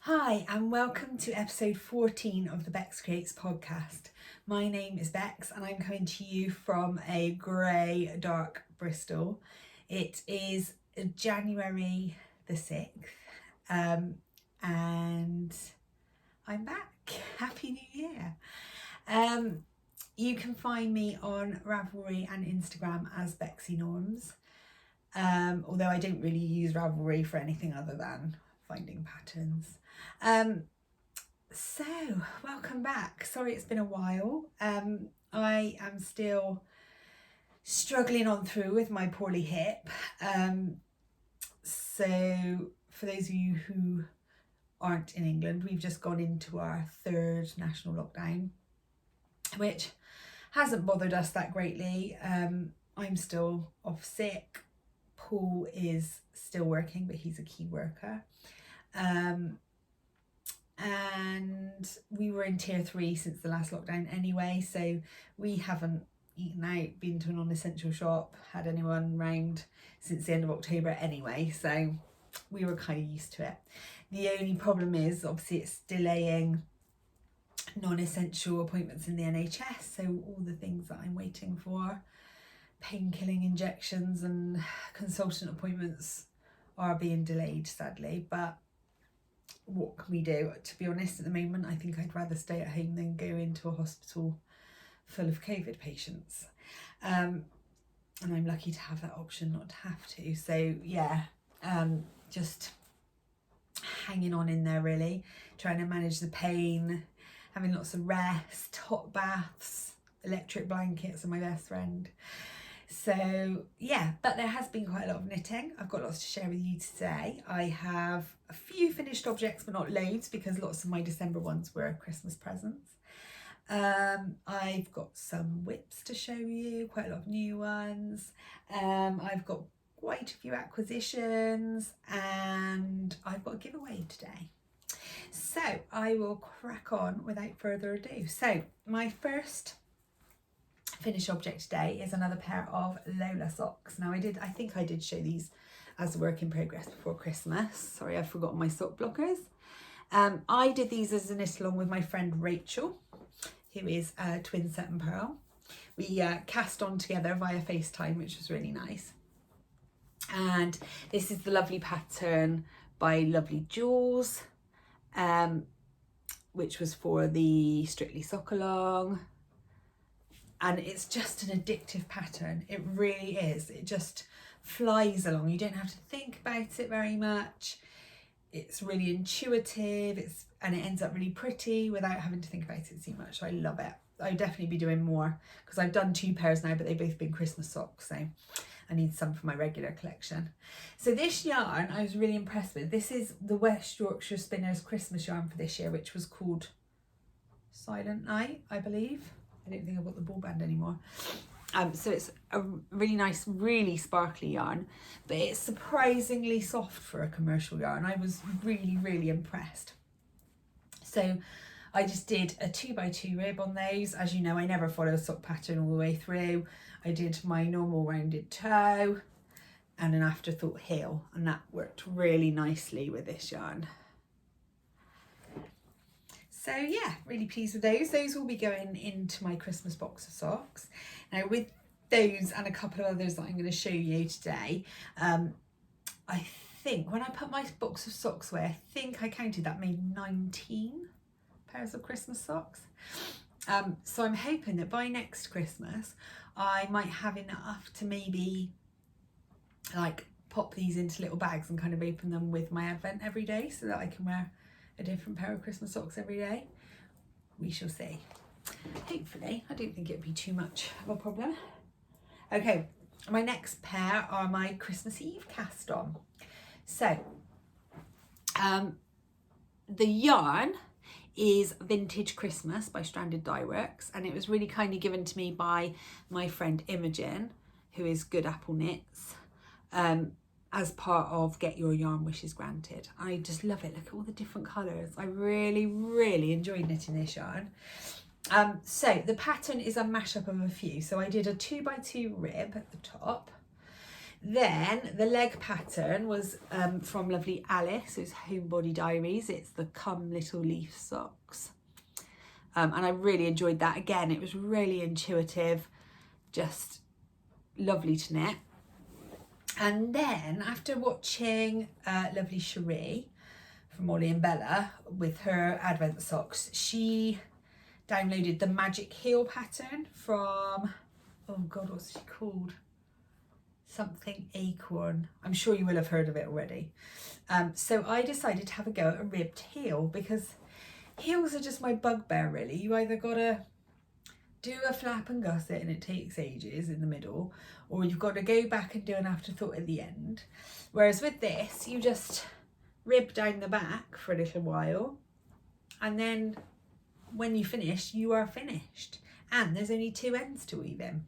Hi, and welcome to episode 14 of the Beks Creates podcast. My name is Beks, and I'm coming to you from a grey, dark Bristol. It is January the 6th, and I'm back. Happy New Year. You can find me on Ravelry and Instagram as Beksy Norms, although I don't really use Ravelry for anything other than finding patterns. So welcome back. Sorry it's been a while. I am still struggling on through with my poorly hip. So for those of you who aren't in England, we've just gone into our third national lockdown, which hasn't bothered us that greatly. I'm still off sick. Paul is still working, but he's a key worker. And we were in tier 3 since the last lockdown anyway, so we haven't eaten out, been to a non-essential shop, had anyone round since the end of October anyway, so we were kind of used to it. The only problem is obviously it's delaying non-essential appointments in the NHS, so all the things that I'm waiting for, pain-killing injections and consultant appointments, are being delayed sadly. But what can we do? To be honest, at the moment I think I'd rather stay at home than go into a hospital full of COVID patients, and I'm lucky to have that option, not to have to. So yeah, just hanging on in there really, trying to manage the pain, having lots of rest, hot baths, electric blankets are my best friend. So yeah, but there has been quite a lot of knitting. I've got lots to share with you today. I have a few finished objects, but not loads, because lots of my December ones were Christmas presents. I've got some whips to show you, quite a lot of new ones. I've got quite a few acquisitions, and I've got a giveaway today. So I will crack on without further ado. So my first finished object today is another pair of Lola socks. Now I think I did show these as a work in progress before Christmas. Sorry, I've forgotten my sock blockers. I did these as a knit along with my friend Rachel, who is a twin set and pearl. We cast on together via FaceTime, which was really nice. And this is the lovely pattern by Lovely Jewels, which was for the Strictly Sock Along. And it's just an addictive pattern. It really is. It just flies along. You don't have to think about it very much. It's really intuitive. And it ends up really pretty without having to think about it too much. So I love it. I'll definitely be doing more, because I've done 2 pairs now, but they've both been Christmas socks, so I need some for my regular collection. So this yarn I was really impressed with. This is the West Yorkshire Spinners Christmas yarn for this year, which was called Silent Night, I believe. I don't think I've got the ball band anymore. So it's a really nice, really sparkly yarn, but it's surprisingly soft for a commercial yarn. I was really, really impressed. So I just did a 2x2 rib on those. As you know, I never follow a sock pattern all the way through. I did my normal rounded toe and an afterthought heel, and that worked really nicely with this yarn. So yeah, really pleased with those. Those will be going into my Christmas box of socks. Now with those and a couple of others that I'm going to show you today, I think when I put my box of socks away, I think I counted that made 19 pairs of Christmas socks. So I'm hoping that by next Christmas, I might have enough to maybe like pop these into little bags and kind of open them with my advent every day, so that I can wear a different pair of Christmas socks every day. We shall see. Hopefully, I don't think it'd be too much of a problem. Okay, my next pair are my Christmas Eve cast on. So, the yarn is Vintage Christmas by Stranded Dye Works, and it was really kindly given to me by my friend Imogen, who is Good Apple Knits, as part of Get Your Yarn Wishes Granted. I just love it. Look at all the different colours. I really, really enjoyed knitting this yarn. So the pattern is a mashup of a few. So I did a 2x2 rib at the top. Then the leg pattern was from lovely Alice, who's Homebody Diaries. It's the Come Little Leaf socks. And I really enjoyed that. Again, it was really intuitive, just lovely to knit. And then after watching lovely Cherie from Molly and Bella with her Advent socks, she downloaded the Magic Heel pattern from, oh God, what's she called? Something Acorn. I'm sure you will have heard of it already. So I decided to have a go at a ribbed heel, because heels are just my bugbear really. You either gotta do a flap and gusset and it takes ages in the middle, or you've got to go back and do an afterthought at the end. Whereas with this, you just rib down the back for a little while, and then when you finish, you are finished. And there's only 2 ends to weave in.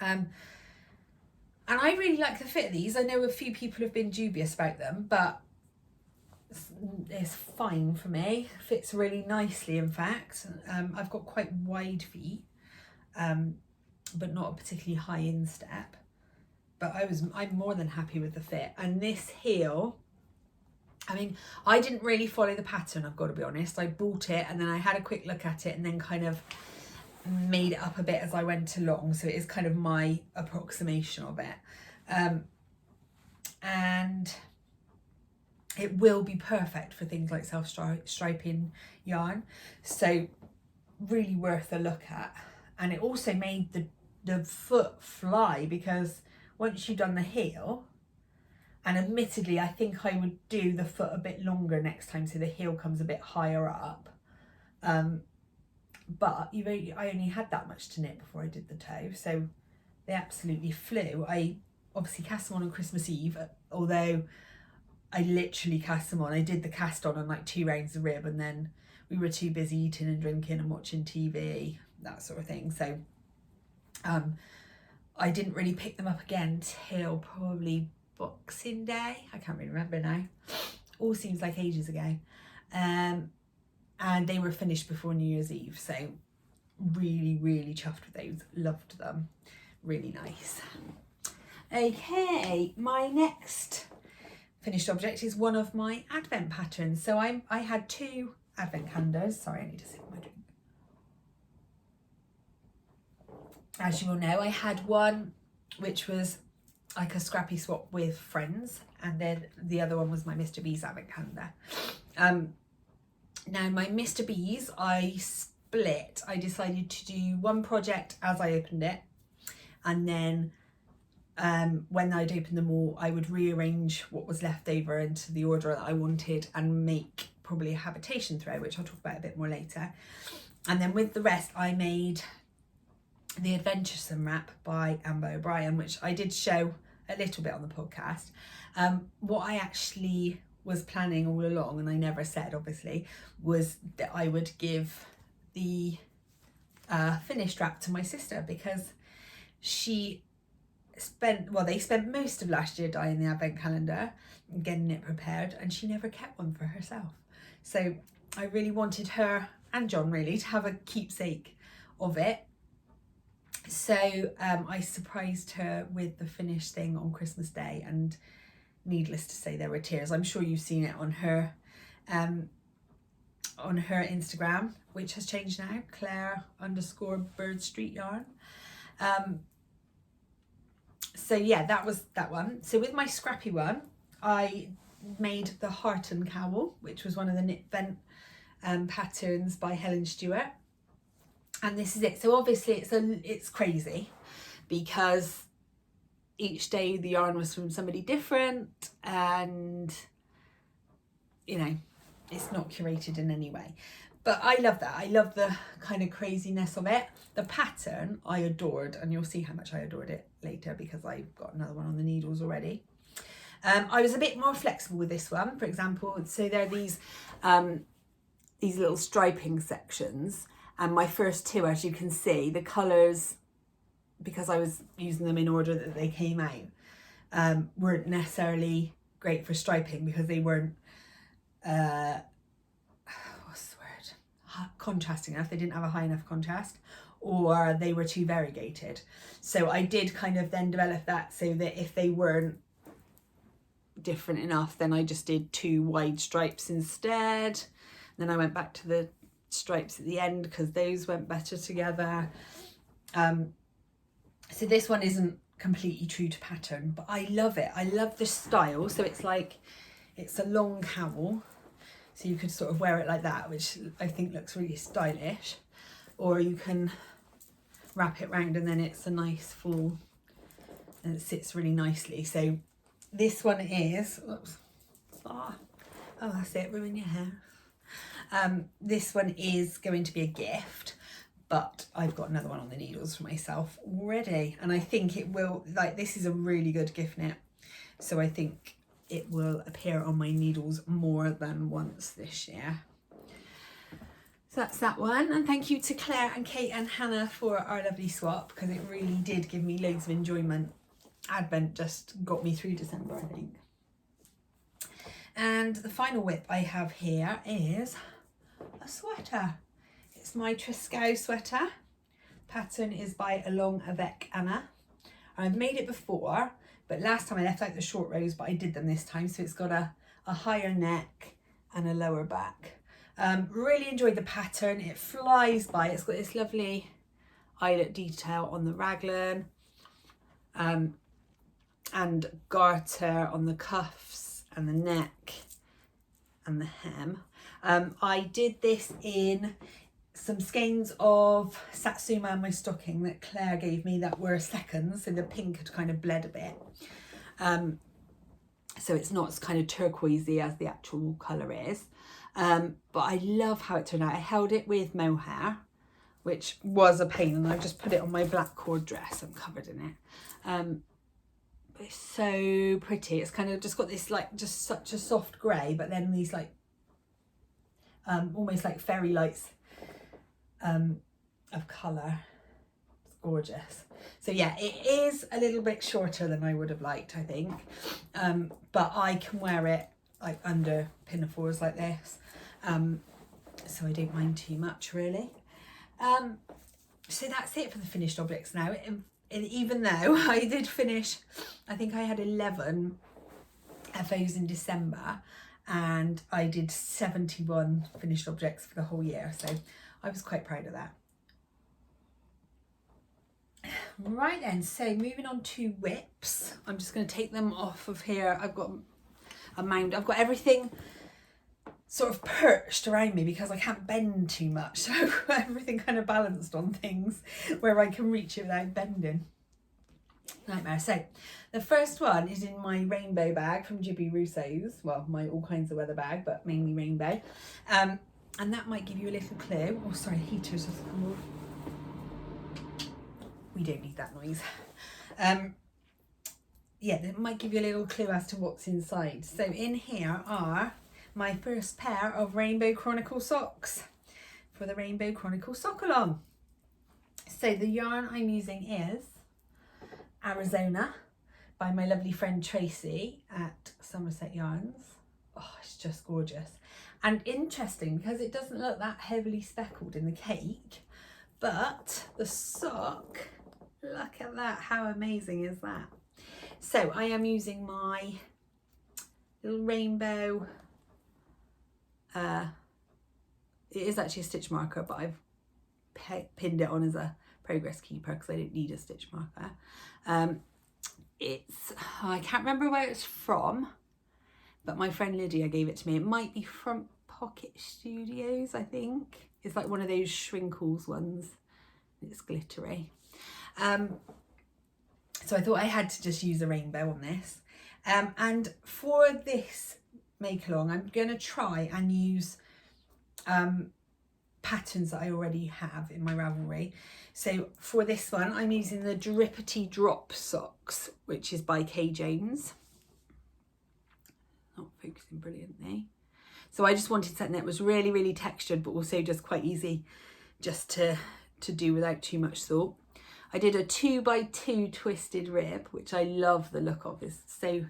And I really like the fit of these. I know a few people have been dubious about them, but it's fine for me. Fits really nicely, in fact. I've got quite wide feet, but not a particularly high instep. But I'm more than happy with the fit. And this heel, I mean, I didn't really follow the pattern, I've got to be honest. I bought it and then I had a quick look at it and then kind of made it up a bit as I went along. So it is kind of my approximation of it. And it will be perfect for things like self-striping yarn. So really worth a look at. And it also made the foot fly, because once you've done the heel, and admittedly I think I would do the foot a bit longer next time so the heel comes a bit higher up. But I only had that much to knit before I did the toe, so they absolutely flew. I obviously cast them on Christmas Eve, although I literally cast them on. I did the cast on like 2 rounds of rib, and then we were too busy eating and drinking and watching TV, that sort of thing. So I didn't really pick them up again till probably Boxing Day. I can't really remember now. All seems like ages ago. And they were finished before New Year's Eve, so really, really chuffed with those. Loved them. Really nice. Okay, my next finished object is one of my Advent patterns. So I had 2 Advent calendars. Sorry, I need to sip my drink. As you all know, I had one which was like a scrappy swap with friends, and then the other one was my Mr. B's Advent calendar. Now my Mr. B's, I decided to do one project as I opened it, and then when I'd opened them all, I would rearrange what was left over into the order that I wanted and make probably a habitation throw, which I'll talk about a bit more later. And then with the rest, I made the Adventuresome wrap by Amber O'Brien, which I did show a little bit on the podcast. What I actually was planning all along, and I never said obviously, was that I would give the finished wrap to my sister, because they spent most of last year dyeing the Advent calendar and getting it prepared, and she never kept one for herself. So I really wanted her, and John really, to have a keepsake of it. So I surprised her with the finished thing on Christmas Day, and needless to say, there were tears. I'm sure you've seen it on her Instagram, which has changed now, Claire_Bird Street Yarn. So yeah, that was that one. So with my scrappy one, I made the Heart and Cowl, which was one of the Knit Vent patterns by Helen Stewart. And this is it. So obviously it's crazy, because each day the yarn was from somebody different, and you know, it's not curated in any way. But I love that. I love the kind of craziness of it. The pattern I adored, and you'll see how much I adored it later because I've got another one on the needles already. I was a bit more flexible with this one, for example. So there are these little striping sections, and my first 2, as you can see, the colours, because I was using them in order that they came out, weren't necessarily great for striping, because they weren't what's the word, contrasting enough. They didn't have a high enough contrast, or they were too variegated. So I did kind of then develop that so that if they weren't different enough, then I just did 2 wide stripes instead. Then I went back to the stripes at the end because those went better together. So this one isn't completely true to pattern, but I love it. I love the style. So it's like, it's a long cowl, so you could sort of wear it like that, which I think looks really stylish, or you can wrap it round and then it's a nice full, and it sits really nicely. So this one is, oops, oh that's it, ruin your hair. This one is going to be a gift, but I've got another one on the needles for myself already, and I think it will, like, this is a really good gift knit, so I think it will appear on my needles more than once this year. So that's that one, and thank you to Claire and Kate and Hannah for our lovely swap, because it really did give me loads of enjoyment. Advent just got me through December, I think. And the final whip I have here is a sweater. It's my Tessi sweater. Pattern is by Along Avec Anna. I've made it before, but last time I left out the short rows, but I did them this time. So it's got a higher neck and a lower back. Really enjoyed the pattern. It flies by. It's got this lovely eyelet detail on the raglan, and garter on the cuffs and the neck and the hem. I did this in some skeins of Satsuma in my stocking that Claire gave me that were seconds, so the pink had kind of bled a bit. So it's not as kind of turquoisey as the actual colour is. But I love how it turned out. I held it with mohair, which was a pain, and I just put it on my black cord dress. I'm covered in it. But it's so pretty. It's kind of just got this, like, just such a soft grey, but then these, like, almost like fairy lights of colour. It's gorgeous. So yeah, it is a little bit shorter than I would have liked, I think, but I can wear it like under pinafores like this, so I don't mind too much, really. So that's it for the finished objects now. And even though I did finish, I think I had 11 FOs in December, and I did 71 finished objects for the whole year, so I was quite proud of that. Right then, so moving on to whips. I'm just going to take them off of here. I've got a mound. I've got everything sort of perched around me because I can't bend too much, so I've got everything kind of balanced on things where I can reach it without bending. Nightmare. So the first one is in my rainbow bag from Gibby Russo's, well, my all kinds of weather bag, but mainly rainbow, and that might give you a little clue. Oh sorry, heaters have come off. We don't need that noise. Yeah, that might give you a little clue as to what's inside. So in here are my first pair of Rainbow Chronicles socks for the Rainbow Chronicles sock along. So the yarn I'm using is Arizona by my lovely friend Tracy at Somerset Yarns. Oh, it's just gorgeous. And interesting because it doesn't look that heavily speckled in the cake, but the sock, look at that, how amazing is that? So I am using my little rainbow, it is actually a stitch marker, but I've pinned it on as a progress keeper because I don't need a stitch marker. It's, I can't remember where it's from, but my friend Lydia gave it to me. It might be from Pocket Studios, I think. It's like one of those Shrinkles ones. It's glittery. So I thought I had to just use a rainbow on this. And for this make along, I'm going to try and use patterns that I already have in my Ravelry. So for this one, I'm using the Drippity Drop socks, which is by Kay James. Not focusing brilliantly. So I just wanted something that was really, really textured, but also just quite easy just to do without too much thought. I did a 2x2 twisted rib, which I love the look of. It's so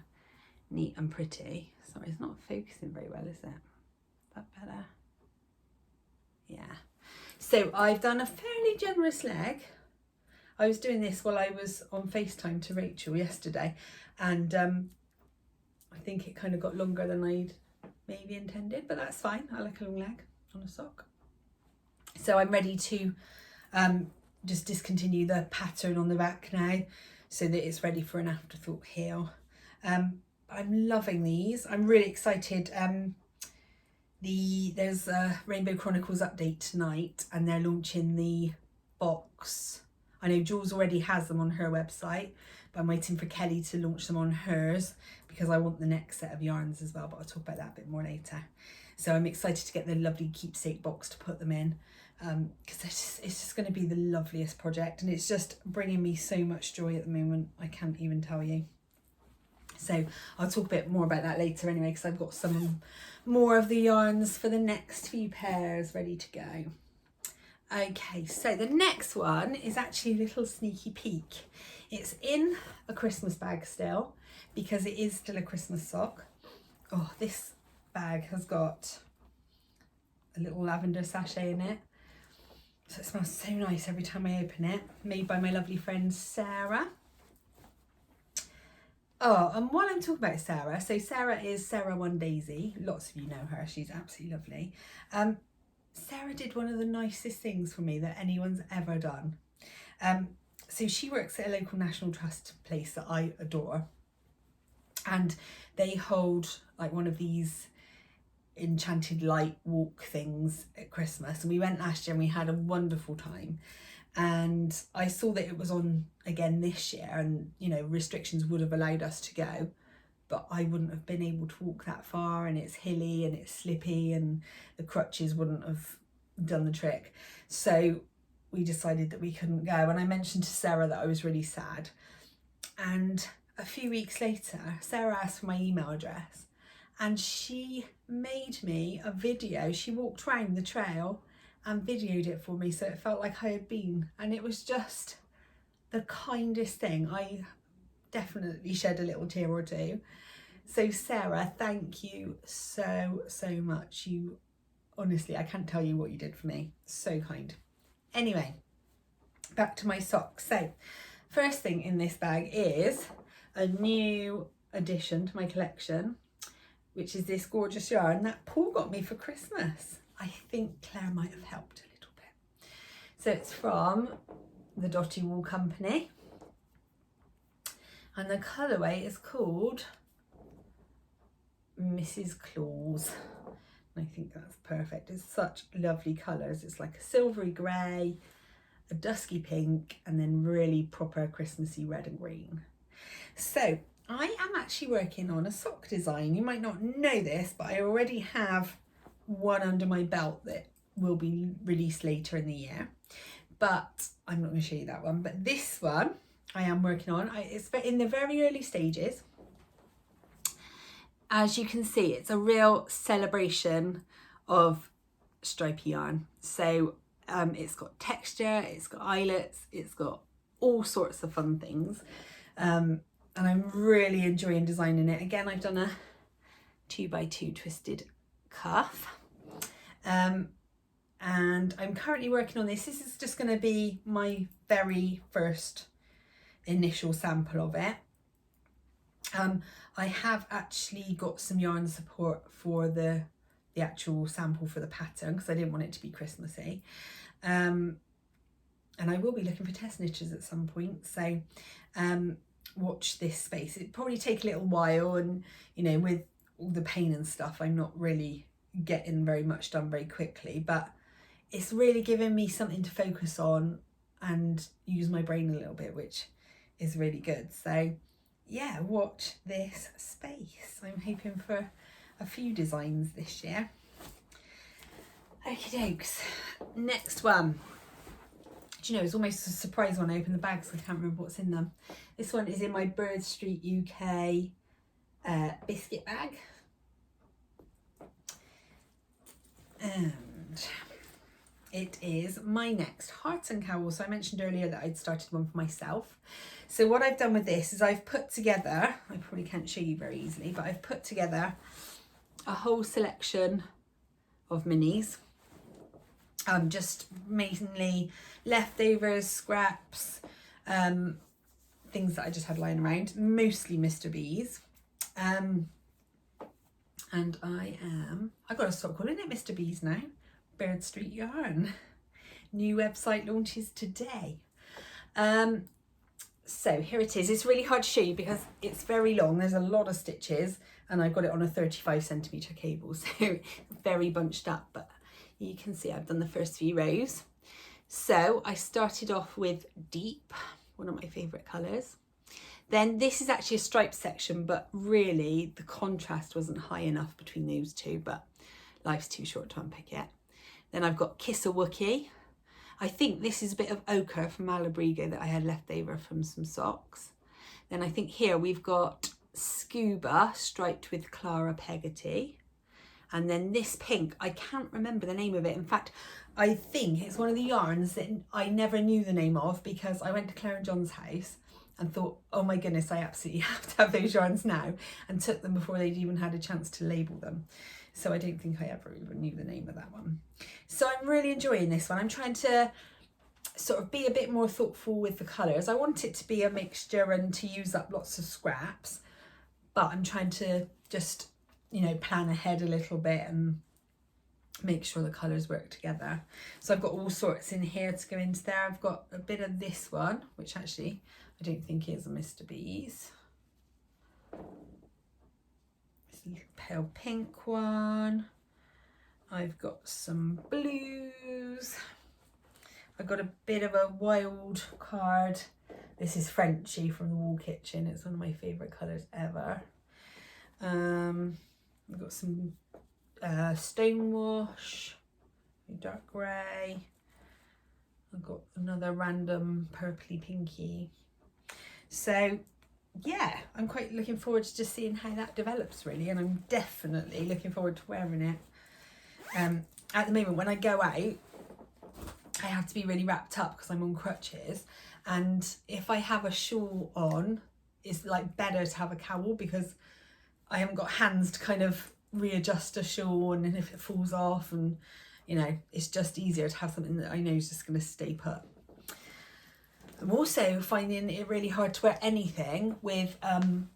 neat and pretty. Sorry, it's not focusing very well, is it? Is that better? Yeah. So I've done a fairly generous leg. I was doing this while I was on FaceTime to Rachel yesterday, and I think it kind of got longer than I'd maybe intended, but that's fine. I like a long leg on a sock. So I'm ready to just discontinue the pattern on the back now so that it's ready for an afterthought heel. I'm loving these. I'm really excited. There's a Rainbow Chronicles update tonight, and they're launching the box. I know Jules already has them on her website, but I'm waiting for Kelly to launch them on hers because I want the next set of yarns as well, but I'll talk about that a bit more later. So I'm excited to get the lovely keepsake box to put them in, because it's just going to be the loveliest project, and it's just bringing me so much joy at the moment. I can't even tell you. So I'll talk a bit more about that later anyway, because I've got some more of the yarns for the next few pairs ready to go. Okay, so the next one is actually a little sneaky peek. It's in a Christmas bag still, because it is still a Christmas sock. Oh, this bag has got a little lavender sachet in it. So it smells so nice every time I open it. Made by my lovely friend Sarah. Oh, and while I'm talking about Sarah, so Sarah is Sarah One Daisy. Lots of you know her. She's absolutely lovely. Sarah did one of the nicest things for me that anyone's ever done. So she works at a local National Trust place that I adore. And they hold like one of these enchanted light walk things at Christmas. And we went last year and we had a wonderful time. And I saw that it was on again this year, and you know, restrictions would have allowed us to go, but I wouldn't have been able to walk that far, and it's hilly and it's slippy and the crutches wouldn't have done the trick. So we decided that we couldn't go, and I mentioned to Sarah that I was really sad. And a few weeks later, Sarah asked for my email address, and she made me a video. She walked around the trail and videoed it for me, so it felt like I had been, and it was just the kindest thing. I definitely shed a little tear or two. So Sarah, thank you so much. You honestly, I can't tell you what you did for me. So kind. Anyway, back to my socks. So first thing in this bag is a new addition to my collection, which is this gorgeous yarn that Paul got me for Christmas. I think Claire might have helped a little bit. So it's from the Dotty Wool Company, and the colourway is called Mrs. Claus. I think that's perfect. It's such lovely colours. It's like a silvery grey, a dusky pink, and then really proper Christmassy red and green. So I am actually working on a sock design. You might not know this, but I already have one under my belt that will be released later in the year, but I'm not going to show you that one. But this one I am working on. It's in the very early stages. As you can see, it's a real celebration of stripy yarn. So it's got texture, it's got eyelets, it's got all sorts of fun things, and I'm really enjoying designing it. Again, I've done a 2x2 twisted cuff, and I'm currently working on this. This is just going to be my very first initial sample of it. I have actually got some yarn support for the actual sample for the pattern, because I didn't want it to be Christmassy, and I will be looking for test kniters at some point, so watch this space. It'd probably take a little while, and you know, with all the pain and stuff, I'm not really getting very much done very quickly, but it's really giving me something to focus on and use my brain a little bit, which is really good. So yeah, watch this space. I'm hoping for a few designs this year. Okie dokes. Next one. Do you know, it's almost a surprise when I open the bags. I can't remember what's in them. This one is in my Bird Street UK biscuit bag. And it is my next Hearts and Cowl. So I mentioned earlier that I'd started one for myself. So what I've done with this is I've put together, I probably can't show you very easily, but I've put together a whole selection of minis. Just mainly leftovers, scraps, things that I just had lying around, mostly Mr. B's. And I've got to stop calling it Mr. B's now. Bird Street Yarn. New website launches today. So here it is. It's really hard to show you because it's very long. There's a lot of stitches and I've got it on a 35cm cable, so very bunched up, but you can see I've done the first few rows. So I started off with Deep, one of my favourite colours. Then this is actually a striped section, but really the contrast wasn't high enough between those two, but life's too short to unpick it. Then I've got Kiss a Wookie. I think this is a bit of ochre from Malabrigo that I had left over from some socks. Then I think here we've got Scuba striped with Clara Peggotty. And then this pink, I can't remember the name of it. In fact, I think it's one of the yarns that I never knew the name of because I went to Claire and John's house and thought, oh my goodness, I absolutely have to have those yarns now, and took them before they'd even had a chance to label them. So I don't think I ever even knew the name of that one. So I'm really enjoying this one. I'm trying to sort of be a bit more thoughtful with the colours. I want it to be a mixture and to use up lots of scraps, but I'm trying to just, you know, plan ahead a little bit and make sure the colours work together. So I've got all sorts in here to go into there. I've got a bit of this one, which actually I don't think is a Mr. B's. This little pale pink one. I've got some blues. I've got a bit of a wild card. This is Frenchy from the Wall Kitchen. It's one of my favourite colours ever. I've got some Stonewash, dark grey. I've got another random purpley pinky. So yeah, I'm quite looking forward to just seeing how that develops really, and I'm definitely looking forward to wearing it. At the moment when I go out, I have to be really wrapped up because I'm on crutches, and if I have a shawl on, it's like better to have a cowl because I haven't got hands to kind of readjust a shawl, and if it falls off, and you know, it's just easier to have something that I know is just going to stay put. I'm also finding it really hard to wear anything with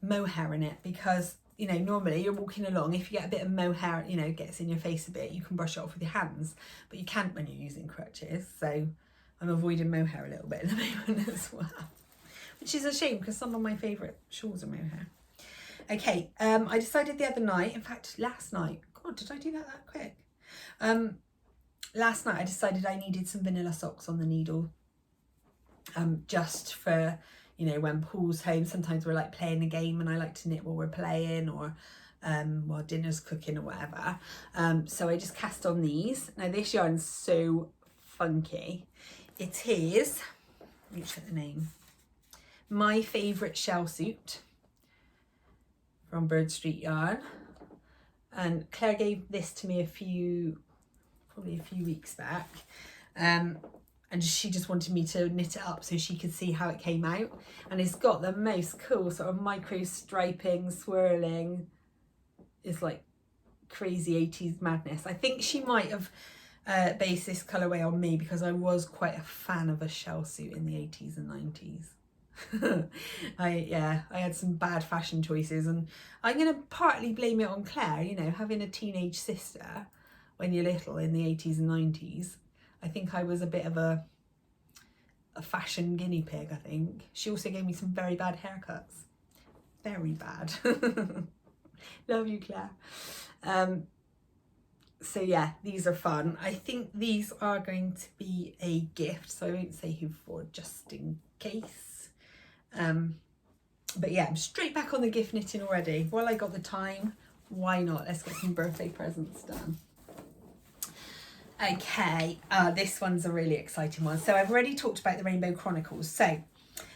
mohair in it because, you know, normally you're walking along, if you get a bit of mohair, you know, gets in your face a bit, you can brush it off with your hands, but you can't when you're using crutches. So I'm avoiding mohair a little bit at the moment as well, which is a shame because some of my favourite shawls are mohair. Okay, I decided the other night, in fact last night, God, did I do that quick? Last night I decided I needed some vanilla socks on the needle, just for, you know, when Paul's home, sometimes we're like playing a game and I like to knit while we're playing, or while dinner's cooking or whatever. So I just cast on these. Now this yarn's so funky. It is, let me check the name, My Favourite Shell Suit from Bird Street Yarn. And Claire gave this to me probably a few weeks back. And she just wanted me to knit it up so she could see how it came out. And it's got the most cool sort of micro striping, swirling. It's like crazy 80s madness. I think she might have based this colourway on me because I was quite a fan of a shell suit in the 80s and 90s. I had some bad fashion choices, and I'm going to partly blame it on Claire, you know, having a teenage sister when you're little in the 80s and 90s. I think I was a bit of a fashion guinea pig, I think. She also gave me some very bad haircuts. Very bad. Love you, Claire. So yeah, these are fun. I think these are going to be a gift, so I won't say who for, just in case. But yeah, I'm straight back on the gift knitting already. While I got the time, why not? Let's get some birthday presents done. Okay, this one's a really exciting one. So I've already talked about the Rainbow Chronicles. So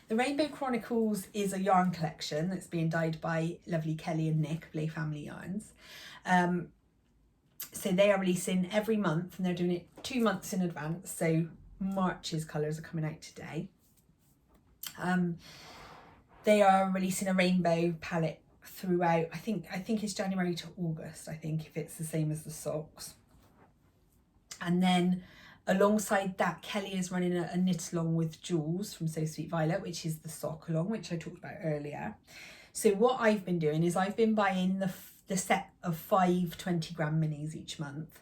the Rainbow Chronicles is a yarn collection that's being dyed by lovely Kelly and Nick, Blay Family Yarns. So they are releasing every month, and they're doing it 2 months in advance. So March's colours are coming out today. They are releasing a rainbow palette throughout. I think it's January to August, I think, if it's the same as the socks. And then Alongside that, Kelly is running a knit along with Jules from So Sweet Violet, which is the sock along, which I talked about earlier. So what I've been doing is I've been buying the set of 5 20-gram minis each month,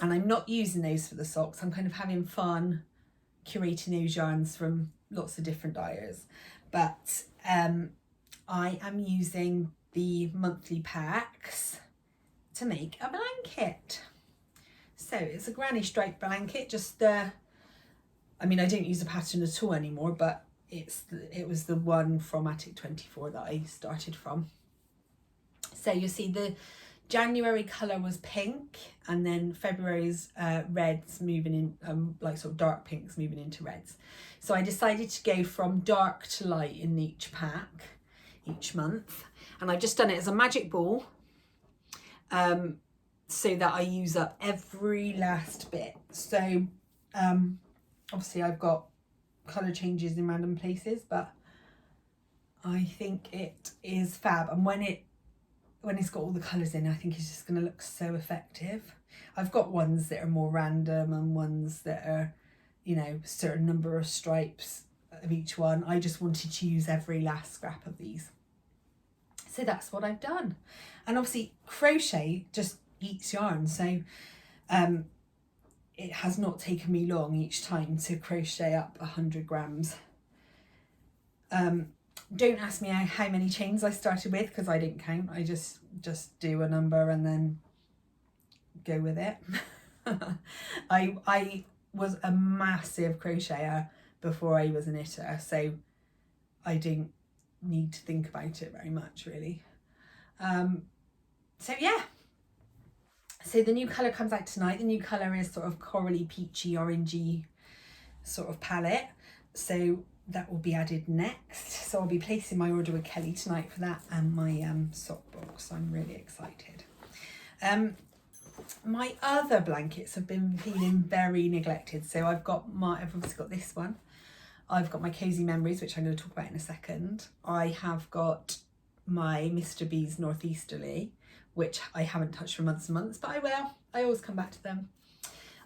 and I'm not using those for the socks. I'm kind of having fun curating those yarns from lots of different dyers, but I am using the monthly packs to make a blanket. So it's a granny stripe blanket, just I mean, I don't use a pattern at all anymore, but it was the one from Attic 24 that I started from. So you'll see the January colour was pink, and then February's reds moving in, like sort of dark pinks moving into reds. So I decided to go from dark to light in each pack each month, and I've just done it as a magic ball, so that I use up every last bit. So obviously I've got colour changes in random places, but I think it is fab, and when it's got all the colours in, I think it's just going to look so effective. I've got ones that are more random and ones that are, you know, a certain number of stripes of each one. I just wanted to use every last scrap of these. So that's what I've done. And obviously crochet just eats yarn, so it has not taken me long each time to crochet up 100 grams. Don't ask me how many chains I started with, because I didn't count. I just do a number and then go with it. I was a massive crocheter before I was a knitter, so I didn't need to think about it very much, really. So yeah, so the new colour comes out tonight. The new colour is sort of corally, peachy, orangey sort of palette, so that will be added next. So I'll be placing my order with Kelly tonight for that and my sock box. I'm really excited. My other blankets have been feeling very neglected. So I've obviously got this one. I've got my Cozy Memories, which I'm going to talk about in a second. I have got my Mr. B's Northeasterly, which I haven't touched for months and months, but I will. I always come back to them.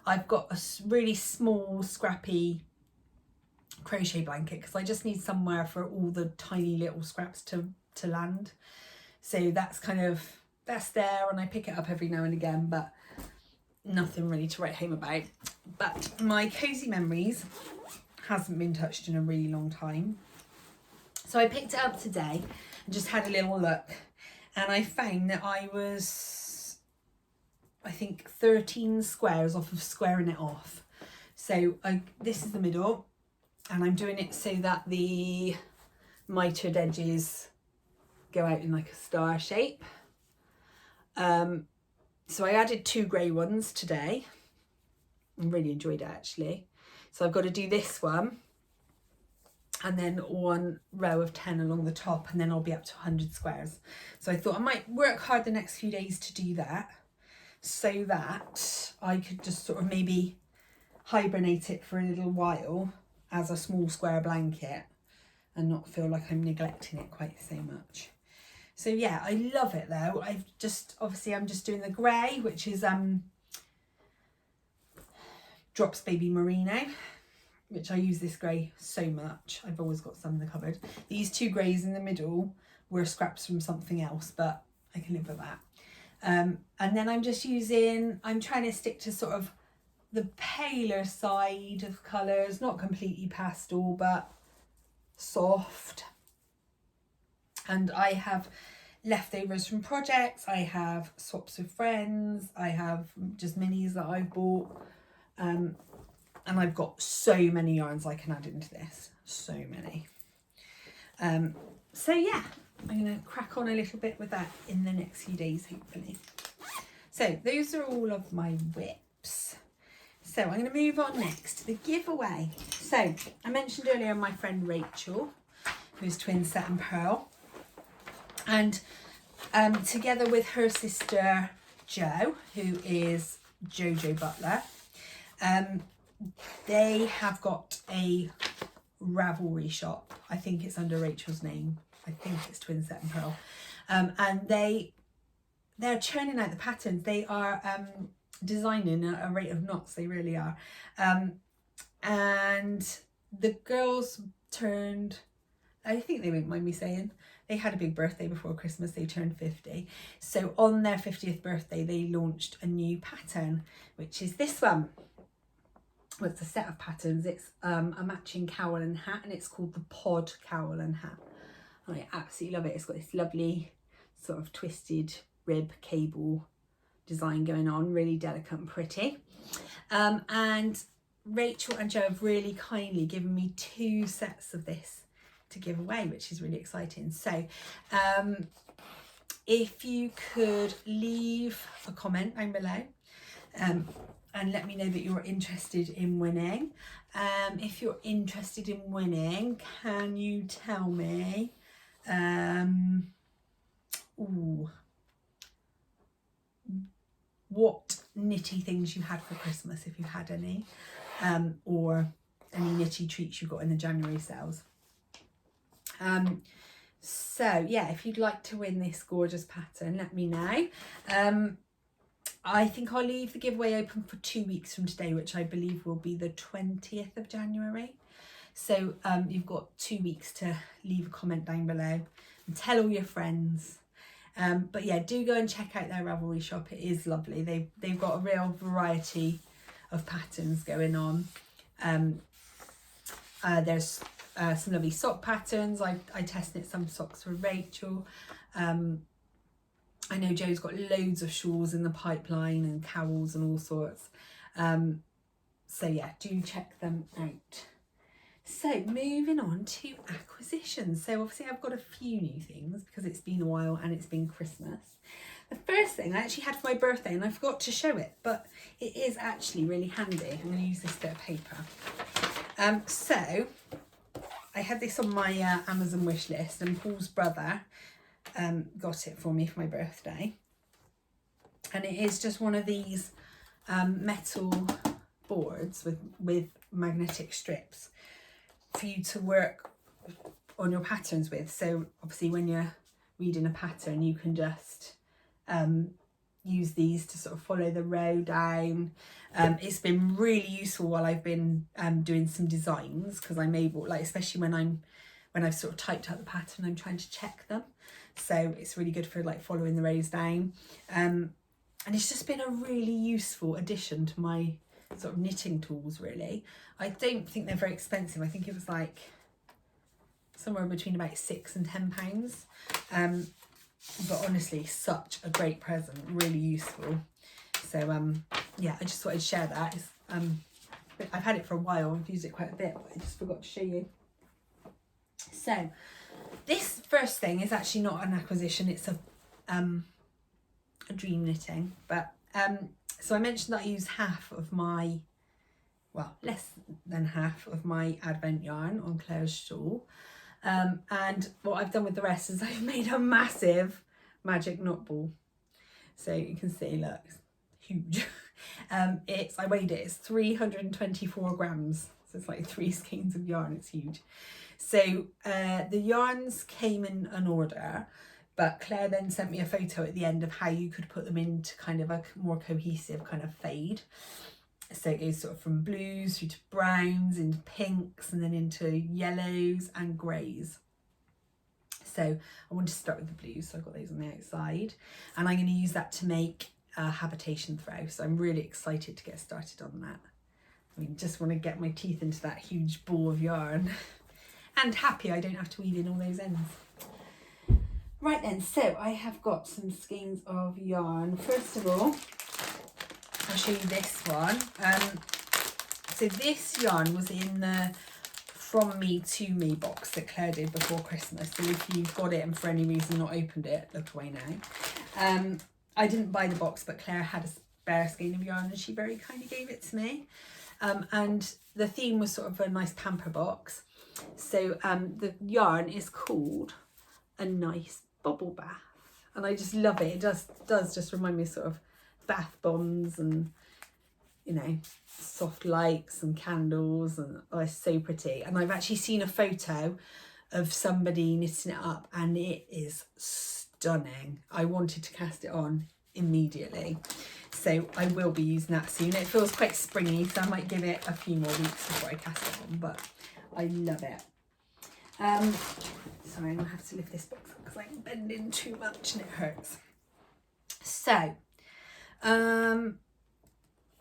I've got a really small, scrappy crochet blanket because I just need somewhere for all the tiny little scraps to land. So that's there, and I pick it up every now and again, but nothing really to write home about. But my Cozy Memories hasn't been touched in a really long time, so I picked it up today and just had a little look, and I found that I was, I think, 13 squares off of squaring it off. So this is the middle, and I'm doing it so that the mitered edges go out in like a star shape. So I added 2 grey ones today. I really enjoyed it, actually. So I've got to do this one and then 1 row of 10 along the top, and then I'll be up to 100 squares. So I thought I might work hard the next few days to do that, so that I could just sort of maybe hibernate it for a little while as a small square blanket and not feel like I'm neglecting it quite so much. So yeah, I love it though. I'm just doing the grey, which is Drops Baby Merino, which I use this grey so much. I've always got some in the cupboard. These 2 greys in the middle were scraps from something else, but I can live with that. And then I'm trying to stick to sort of the paler side of colours, not completely pastel, but soft. And I have leftovers from projects, I have swaps with friends, I have just minis that I've bought, and I've got so many yarns I can add into this, so many. So yeah, I'm going to crack on a little bit with that in the next few days, hopefully. So those are all of my whips. So I'm going to move on next to the giveaway. So I mentioned earlier my friend Rachel, who's twin set and pearl, and together with her sister Jo, who is Jojo Butler, they have got a Ravelry shop. I think it's under Rachel's name. I think it's Twin Set and Pearl, and they're churning out the patterns. They are designing at a rate of knots, they really are. And the girls turned, I think they won't mind me saying, they had a big birthday before Christmas. They turned 50. So on their 50th birthday, they launched a new pattern, which is this one. Well, it's a set of patterns. It's a matching cowl and hat, and it's called the Pod Cowl and Hat. I absolutely love it. It's got this lovely sort of twisted rib cable design going on, really delicate and pretty. And Rachel and Jo have really kindly given me 2 sets of this to give away, which is really exciting. So if you could leave a comment down below and let me know that you're interested in winning. If you're interested in winning, can you tell me what knitty things you had for Christmas, if you had any, or any knitty treats you got in the January sales. So yeah, if you'd like to win this gorgeous pattern, let me know. I think I'll leave the giveaway open for 2 weeks from today, which I believe will be the 20th of January. So you've got 2 weeks to leave a comment down below and tell all your friends. But yeah, do go and check out their Ravelry shop. It is lovely. They've got a real variety of patterns going on. There's some lovely sock patterns. I tested some socks for Rachel. I know Jo's got loads of shawls in the pipeline and cowls and all sorts. So yeah, do check them out. So moving on to acquisitions. So obviously I've got a few new things because it's been a while and it's been Christmas. The first thing I actually had for my birthday, and I forgot to show it, but it is actually really handy. I'm going to use this bit of paper. So I had this on my Amazon wish list, and Paul's brother got it for me for my birthday. And it is just one of these metal boards with magnetic strips for you to work on your patterns with. So obviously when you're reading a pattern, you can just use these to sort of follow the row down. It's been really useful while I've been doing some designs, because I'm able, like, especially when I've sort of typed out the pattern, I'm trying to check them. So it's really good for like following the rows down. And it's just been a really useful addition to my sort of knitting tools, really. I don't think they're very expensive. I think it was like somewhere between about £6 and £10. But honestly, such a great present, really useful. So yeah, I just thought I'd share that. It's, I've had it for a while, I've used it quite a bit, but I just forgot to show you. So this first thing is actually not an acquisition, it's a dream knitting. But so I mentioned that I use half of my, well, less than half of my Advent yarn on Claire's shawl. And what I've done with the rest is I've made a massive magic knot ball. So you can see, look, it's huge. I weighed it, it's 324 grams. So it's like 3 skeins of yarn, it's huge. So the yarns came in an order, but Claire then sent me a photo at the end of how you could put them into kind of a more cohesive kind of fade. So it goes sort of from blues through to browns, into pinks, and then into yellows and greys. So I wanted to start with the blues, so I've got those on the outside. And I'm going to use that to make a habitation throw. So I'm really excited to get started on that. I mean, just want to get my teeth into that huge ball of yarn. And happy I don't have to weave in all those ends. Right then, so I have got some skeins of yarn. First of all, I'll show you this one. So this yarn was in the From Me To Me box that Claire did before Christmas. So if you've got it and for any reason not opened it, look away now. I didn't buy the box, but Claire had a spare skein of yarn and she very kindly gave it to me. And the theme was sort of a nice pamper box. So the yarn is called A Nice Bubble Bath. And I just love it. It does just remind me of sort of bath bombs and, you know, soft lights and candles, and oh, it's so pretty. And I've actually seen a photo of somebody knitting it up and it is stunning. I wanted to cast it on immediately. So I will be using that soon. It feels quite springy, so I might give it a few more weeks before I cast it on, but I love it. Sorry, I'm gonna have to lift this box up because I'm bending too much and it hurts. So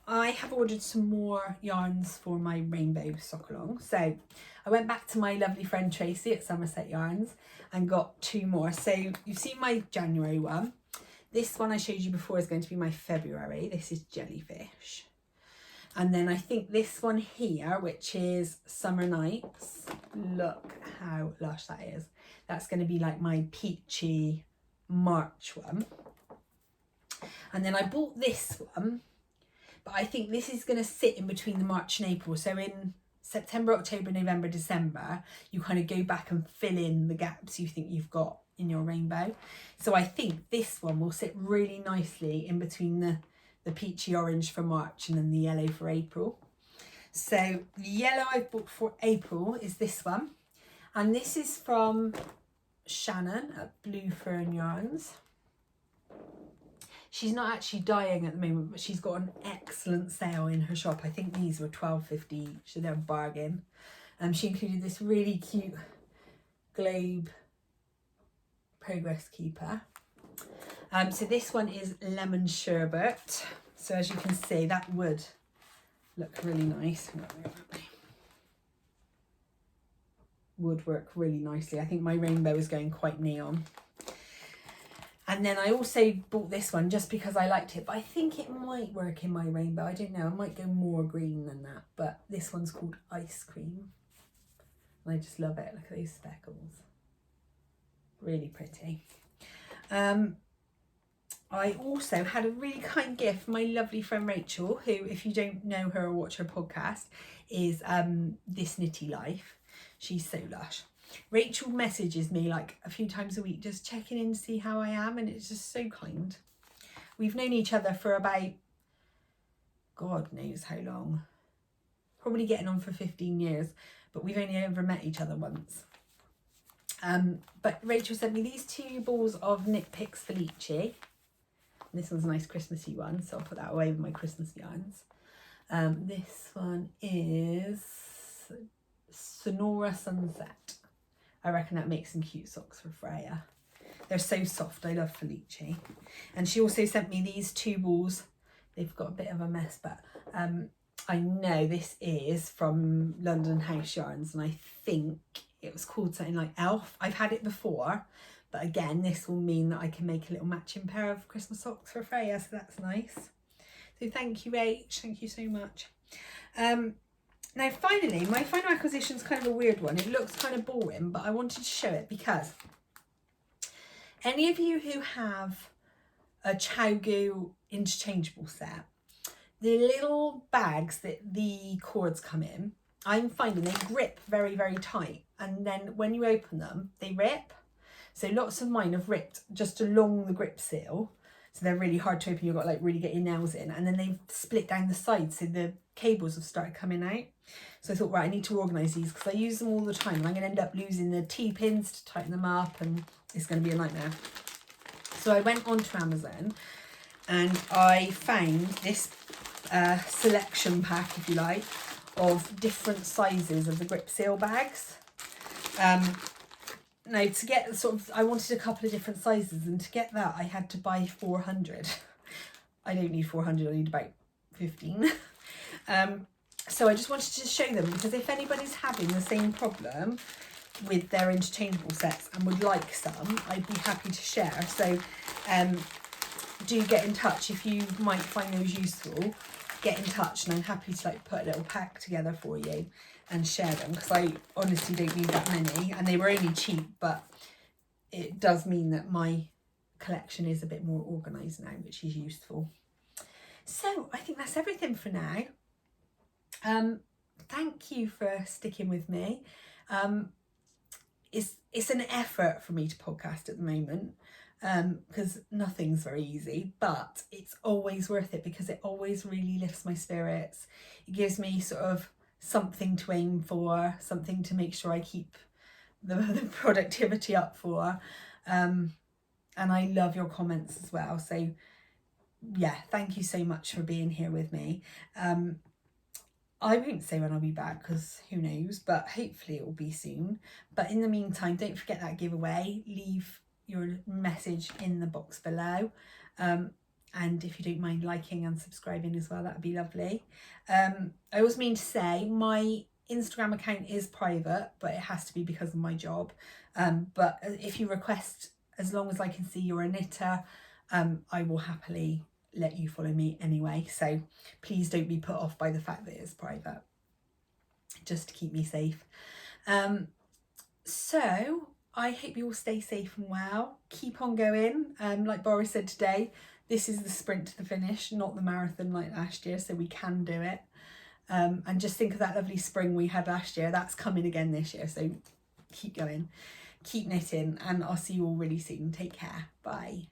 I have ordered some more yarns for my rainbow sock along. So I went back to my lovely friend Tracy at Somerset Yarns and got 2 more. So you've seen my January one. This one I showed you before is going to be my February. This is Jellyfish. And then I think this one here, which is Summer Nights, look how lush that is. That's going to be like my peachy March one. And then I bought this one, but I think this is going to sit in between the March and April. So in September, October, November, December, you kind of go back and fill in the gaps you think you've got in your rainbow. So I think this one will sit really nicely in between the peachy orange for March and then the yellow for April. So the yellow I've bought for April is this one, and this is from Shannon at Blue Fern Yarns. She's not actually dyeing at the moment, but she's got an excellent sale in her shop. I think these were $12.50 each, so they're a bargain. She included this really cute globe progress keeper. So this one is lemon sherbet. So as you can see, that would look really nice. Would work really nicely. I think my rainbow is going quite neon. And then I also bought this one just because I liked it, but I think it might work in my rainbow. I don't know, I might go more green than that, but this one's called Ice Cream. And I just love it. Look at those speckles. Really pretty. I also had a really kind gift from my lovely friend Rachel, who, if you don't know her or watch her podcast, is This Knitty Life. She's so lush. Rachel messages me like a few times a week, just checking in to see how I am, and it's just so kind. We've known each other for about, God knows how long. Probably getting on for 15 years, but we've only ever met each other once. But Rachel sent me these 2 balls of Knit Picks Felici. This one's a nice Christmassy one, so I'll put that away with my Christmas yarns. This one is Sonora Sunset. I reckon that makes some cute socks for Freya. They're so soft. I love Felici. And she also sent me these 2 balls. They've got a bit of a mess, but I know this is from London House Yarns, and I think it was called something like Elf. I've had it before, but again, this will mean that I can make a little matching pair of Christmas socks for Freya, so that's nice. So thank you, Rach. Thank you so much. Now finally, my final acquisition is kind of a weird one. It looks kind of boring, but I wanted to show it because any of you who have a Chowgu interchangeable set, the little bags that the cords come in, I'm finding they grip very, very tight. And then when you open them, they rip. So lots of mine have ripped just along the grip seal. So they're really hard to open. You've got to like really get your nails in. And then they've split down the sides. So the cables have started coming out. So I thought, right, I need to organise these because I use them all the time. And I'm going to end up losing the T-pins to tighten them up. And it's going to be a nightmare. So I went onto Amazon and I found this selection pack, if you like, of different sizes of the grip seal bags. Now to get I wanted a couple of different sizes, and to get that I had to buy 400. I don't need 400, I need about 15. So I just wanted to show them because if anybody's having the same problem with their interchangeable sets and would like some, I'd be happy to share. So do get in touch if you might find those useful. Get in touch, and I'm happy to like put a little pack together for you and share them because I honestly don't need that many, and they were only cheap, but it does mean that my collection is a bit more organised now, which is useful. So I think that's everything for now. Thank you for sticking with me. It's an effort for me to podcast at the moment because nothing's very easy, but it's always worth it because it always really lifts my spirits. It gives me sort of something to aim for, something to make sure I keep the productivity up for. And I love your comments as well. So yeah, thank you so much for being here with me. I won't say when I'll be back because who knows, but hopefully it will be soon. But in the meantime, don't forget that giveaway. Leave your message in the box below. And if you don't mind liking and subscribing as well, that would be lovely. I also mean to say my Instagram account is private, but it has to be because of my job. But if you request, as long as I can see you're a knitter, I will happily let you follow me anyway. So please don't be put off by the fact that it's private, just to keep me safe. So I hope you all stay safe and well. Keep on going. Like Boris said today, this is the sprint to the finish, not the marathon like last year, so we can do it. And just think of that lovely spring we had last year. That's coming again this year, so keep going, keep knitting, and I'll see you all really soon. Take care. Bye.